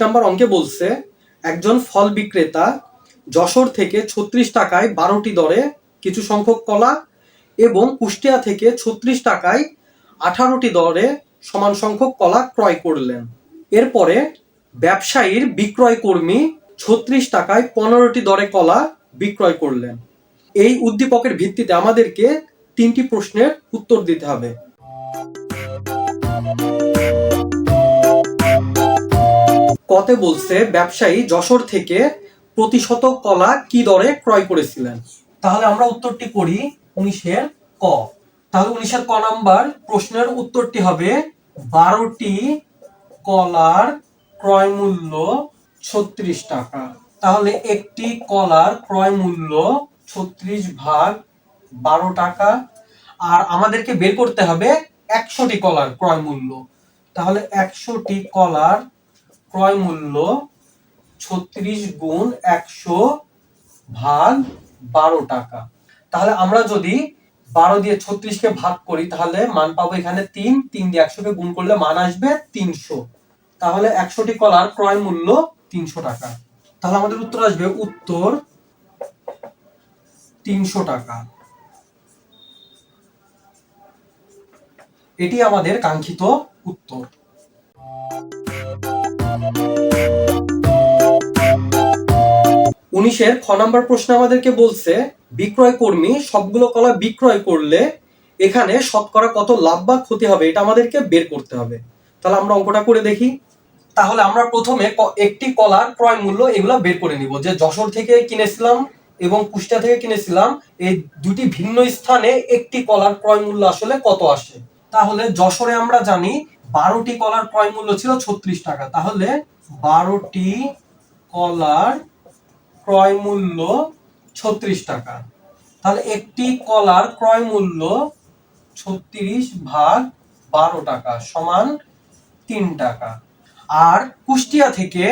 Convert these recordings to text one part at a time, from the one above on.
নম্বর অঙ্কে বলছে একজন ফল বিক্রেতা যশোর থেকে ৩৬ টাকায় ১২টি দরে কিছু সংখ্যক কলা এবং কুষ্টিয়া থেকে ৩৬ টাকায় ১৮টি দরে সমান সংখ্যক কলা ক্রয় করলেন। এরপরে ব্যবসায়ীর বিক্রয় কর্মী ৩৬ টাকায় ১৫টি দরে কলা বিক্রয় করলেন। এই উদ্দীপকের ভিত্তিতে আমাদেরকে ৩টি প্রশ্নের উত্তর দিতে হবে। কতে বলছে ব্যবসায়ী যশোর থেকে প্রতি শতক কলা কি দরে ক্রয় করেছিলেন। তাহলে আমরা উত্তরটি করি ১৯-এর ক। তাহলে ১৯-এর ক নাম্বার প্রশ্নের উত্তরটি হবে ১২টি কলার ক্রয় মূল্য ৩৬ টাকা। তাহলে একটি কলার ক্রয় মূল্য ৩৬ ভাগ ১২ টাকা। আর আমাদেরকে বের করতে হবে ১০০টি কলার ক্রয় মূল্য। তাহলে ১০০টি কলার ক্রয় মূল্য ৩৬ গুণ ১০০ ভাগ ১২ টাকা। তাহলে আমরা যদি ১২ দিয়ে ৩৬কে ভাগ করি তাহলে মান পাবো এখানে ৩ দিয়ে ১০০কে গুণ করলে মান আসবে ৩০০। তাহলে ১০০টি কলার ক্রয় মূল্য ৩০০ টাকা। তাহলে আমাদের উত্তর আসবে উত্তর ৩০০ টাকা। এটি আমাদের কাঙ্ক্ষিত উত্তর। ১৯-এর খ নাম্বার প্রশ্ন আমাদেরকে বলছে বিক্রয় কর্মী সবগুলো কলা বিক্রয় করলে এখানে শতকরা কত লাভ বা ক্ষতি হবে এটা আমাদেরকে বের করতে হবে। তাহলে আমরা অঙ্কটা করে দেখি। তাহলে আমরা প্রথমে একটি কলার ক্রয় মূল্য এগুলো বের করে নিব, যে যশোর থেকে কিনেছিলাম এবং কুষ্টিয়া থেকে কিনেছিলাম, এই দুটি ভিন্ন স্থানে একটি কলার ক্রয় মূল্য আসলে কত আসে। তাহলে যশোরে আমরা জানি ১২টি কলার ক্রয় মূল্য ছিল ৩৬ টাকা। তাহলে ১২টি কলার ক্রয় মূল্য ৩৬ টাকা। তাহলে একটি কলার ক্রয় মূল্য ৩৬ ভাগ ১২ টাকা সমান ৩ টাকা। আর কুষ্টিয়া থেকে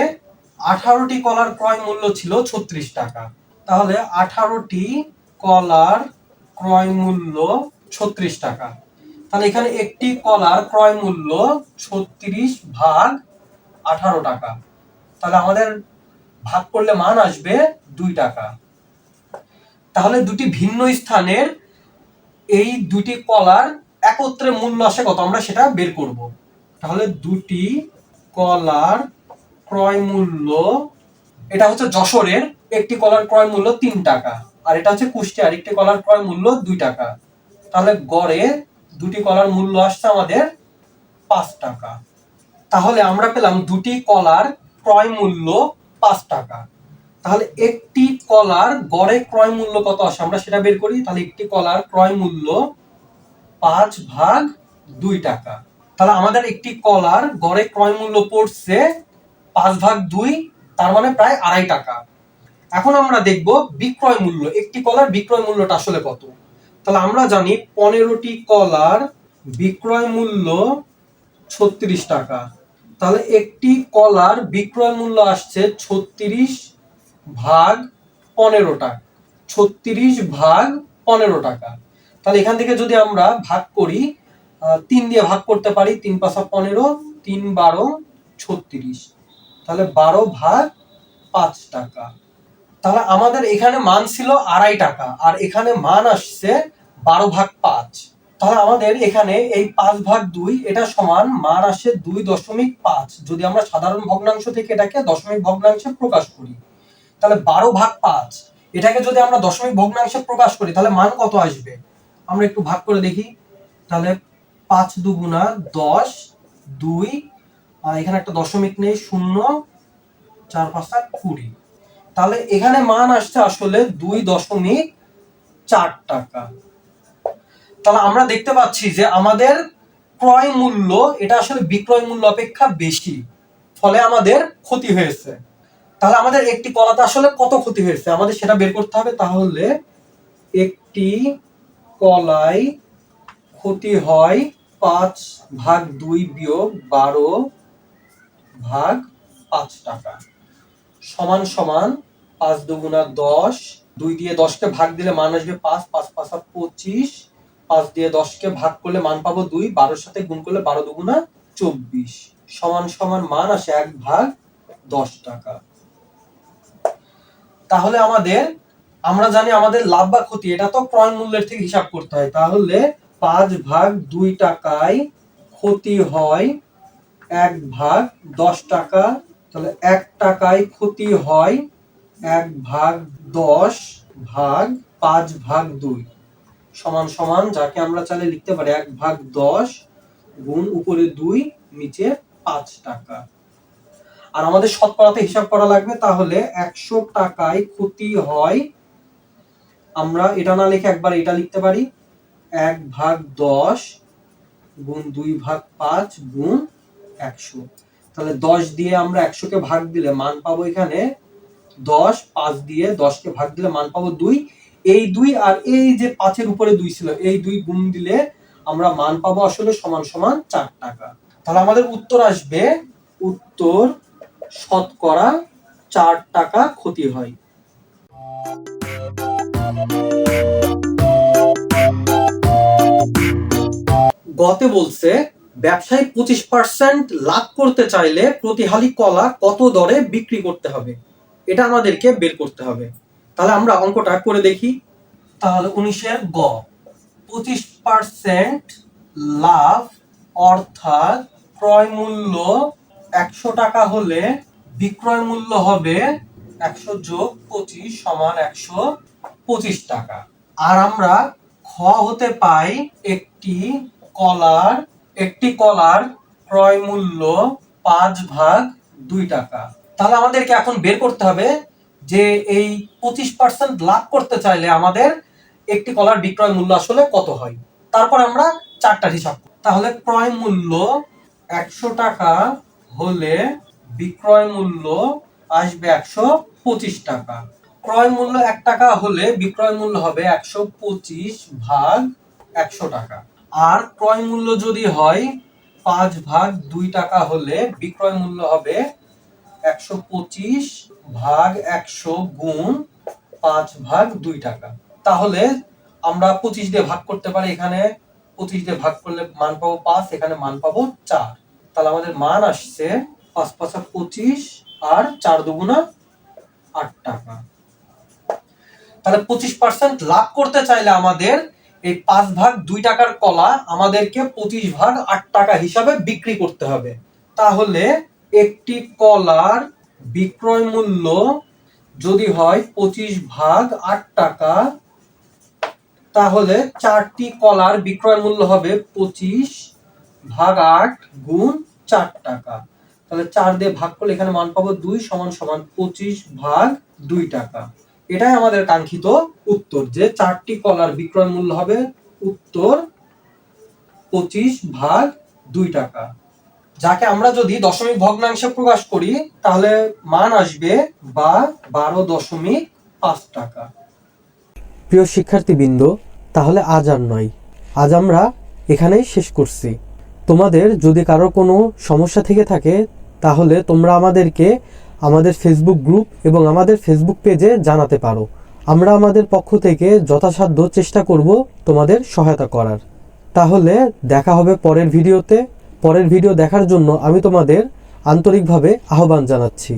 ১৮টি কলার ক্রয় মূল্য ছিল ৩৬ টাকা। তাহলে ১৮টি কলার ক্রয় মূল্য ৩৬ টাকা। তাহলে এখানে একটি কলার ক্রয় মূল্য ৩৬ ভাগ ১৮ টাকা। তাহলে আমাদের ভাগ করলে মান আসবে ২ টাকা। তাহলে দুটি ভিন্ন স্থানের এই দুটি কলার একত্রে মূল্য আসে কত আমরা সেটা বের করব। তাহলে দুটি কলার ক্রয় মূল্য, এটা হচ্ছে যশোরের একটি কলার ক্রয় মূল্য ৩ টাকা, আর এটা হচ্ছে কুষ্টিয়ার একটি কলার ক্রয় মূল্য ২ টাকা। তাহলে গড়ে দুটি কলার মূল্য আসছে আমাদের ৫ টাকা। তাহলে আমরা পেলাম দুটি কলার ক্রয় মূল্য ৫ টাকা। তাহলে একটি কলার গড়ে ক্রয় মূল্য কত আসে আমরা সেটা বের করি। তাহলে একটি কলার ক্রয় মূল্য ৫ ভাগ ২ টাকা। তাহলে আমাদের একটি কলার গড়ে ক্রয় মূল্য পড়ছে ৫ ভাগ ২, তার মানে প্রায় ২.৫ টাকা। এখন আমরা দেখব বিক্রয় মূল্য, একটি কলার বিক্রয় মূল্যটা আসলে কত। তাহলে আমরা জানি ১৫টি কলার বিক্রয় মূল্য ৩৬ টাকা। তাহলে একটি কলার বিক্রয় মূল্য আসছে ৩৬ ভাগ ১৫ টাকা। ৩৬ ভাগ ১৫ টাকা। তাহলে এখান থেকে যদি আমরা ভাগ করি, ৩ দিয়ে ভাগ করতে পারি, ৩ × ৫ = ১৫, ৩ × ১২ = ৩৬। তাহলে ১২ ভাগ ৫ টাকা। তাহলে আমাদের এখানে মান ছিল ২.৫ টাকা আর এখানে মান আসছে ১২ ভাগ ৫। তাহলে আমাদের এখানে এই ৫ ভাগ ২ এটা সমান মান আসে ২.৫। যদি আমরা সাধারণ ভগ্নাংশ থেকে এটাকে দশমিক ভগ্নাংশে প্রকাশ করি, তাহলে ১২ ভাগ ৫ এটাকে যদি আমরা দশমিক ভগ্নাংশে প্রকাশ করি তাহলে মান কত আসবে আমরা একটু ভাগ করে দেখি। তাহলে ৫ × ২ = ১০, ২ এখানে একটা দশমিক নেই, ০, ৪ × ৫ = ২০। তাহলে এখানে মান আসছে আসলে ২.৪ টাকা। তাহলে আমরা দেখতে পাচ্ছি যে আমাদের ক্রয় মূল্য এটা আসলে বিক্রয় মূল্য অপেক্ষা বেশি, ফলে আমাদের ক্ষতি হয়েছে। তাহলে আমাদের একটি কলাতে আসলে কত ক্ষতি হয়েছে আমাদের সেটা বের করতে হবে। তাহলে একটি কলায় ক্ষতি হয় 5/2 বিয়োগ 12/5 টাকা সমান সমান 5 দুগুণা 10, 2 দিয়ে 10কে ভাগ দিলে মান আসবে 5, 5 5 25, 5 দিয়ে 10কে ভাগ করলে মান পাবো 2, 12 সাথে গুণ করলে 12 দুগুণা 24 সমান সমান মান আসে 1/10 টাকা। তাহলে আমরা জানি আমাদের লাভ বা ক্ষতি এটা তো ক্রয় মূল্যের থেকে হিসাব করতে হয়। তাহলে 5/2 টাকায় ক্ষতি হয় 1/10 টাকা। তাহলে 1 টাকায় ক্ষতি হয় 1/10 ভাগ 5/2 সমান সমান, যাকে আমরা চাইলে লিখতে পারি 1/10 গুণ উপরে 2 নিচে 5 টাকা। আর আমাদের শতকরাতে হিসাব করা লাগবে। তাহলে 100 টাকায় ক্ষতি হয়, আমরা এটা না লিখে একবার এটা লিখতে পারি 1/10 গুণ 2/5 গুণ 100। তাহলে 10 দিয়ে আমরা 100কে ভাগ দিলে মান পাবো এখানে 10, 5 দিয়ে 10কে ভাগ দিলে মান পাবো 2। এই 2 আর এই যে 5 এর উপরে 2 ছিল, এই 2 গুণ দিলে আমরা মান পাবো আসলে সমান সমান 4 টাকা। তাহলে আমাদের উত্তর আসবে, উত্তর শতকরা 4 টাকা ক্ষতি হয়। গতে বলছে ব্যবসায়ী 25% লাভ করতে চাইলে প্রতি হালি কলা কত দরে বিক্রি করতে হবে, এটা আমাদেরকে বের করতে হবে। তাহলে আমরা অঙ্কটা করে দেখি। তাহলে 19-এর গ, 25% লাভ অর্থাৎ ক্রয় মূল্য 100 টাকা হলে বিক্রয় মূল্য হবে 100 যোগ 25 সমান 125 টাকা। আর আমরা খ হতে পাই একটি কলার ক্রয় মূল্য 5/2 টাকা। তাহলে আমাদেরকে এখন বের করতে হবে যে এই 25% লাভ করতে চাইলে আমাদের একটি কলার বিক্রয় মূল্য আসলে কত হয়। তারপর আমরা চারটা হিসাব করব। তাহলে ক্রয় মূল্য 100 টাকা হলে বিক্রয় মূল্য আসবে 125 টাকা। ক্রয় মূল্য 1 টাকা হলে বিক্রয় মূল্য হবে 125/100 টাকা। আর ক্রয় মূল্য যদি হয় 5/2 টাকা হলে বিক্রয় মূল্য হবে 125/100 গুণ 5/2 টাকা। তাহলে আমরা 25 দিয়ে ভাগ করতে পারি, এখানে 25 দিয়ে ভাগ করলে মান পাবো 5, এখানে মান পাবো 4। তাহলে আমাদের মান আসছে 5 5 25 আর 4 দুগুণা 8 টাকা। তাহলে 25% লাভ করতে চাইলে আমাদের এই 5/2 টাকার কলা আমাদেরকে 25/8 টাকা হিসাবে বিক্রি করতে হবে। তাহলে একটি কলার বিক্রয় মূল্য যদি হয় 25/8 টাকা, তাহলে 4টি কলার বিক্রয় মূল্য হবে 25/8 গুণ 4 টাকা। তাহলে 4 দিয়ে ভাগ করলে এখানে মান পাবো 2 সমান সমান 25/2 টাকা। এটাই আমাদের কাঙ্ক্ষিত উত্তর, যে 4টি কলার বিক্রয় মূল্য হবে উত্তর 25/2 টাকা। যাকে আমরা যদি দশমিক ভগ্নাংশে প্রকাশ করি তাহলে মান আসবে বা 12.5 টাকা। প্রিয় শিক্ষার্থীবৃন্দ, তাহলে আজ আর নয়, আজ আমরা এখানেই শেষ করছি। তোমাদের যদি কারো কোনো সমস্যা থেকে থাকে তাহলে তোমরা আমাদেরকে আমাদের ফেসবুক গ্রুপ এবং আমাদের ফেসবুক পেজে জানাতে পারো। আমরা আমাদের পক্ষ থেকে যথাসাধ্য চেষ্টা করব তোমাদের সহায়তা করার। তাহলে দেখা হবে পরের ভিডিওতে। পরের ভিডিও দেখার জন্য আমি তোমাদের আন্তরিকভাবে আহ্বান জানাচ্ছি।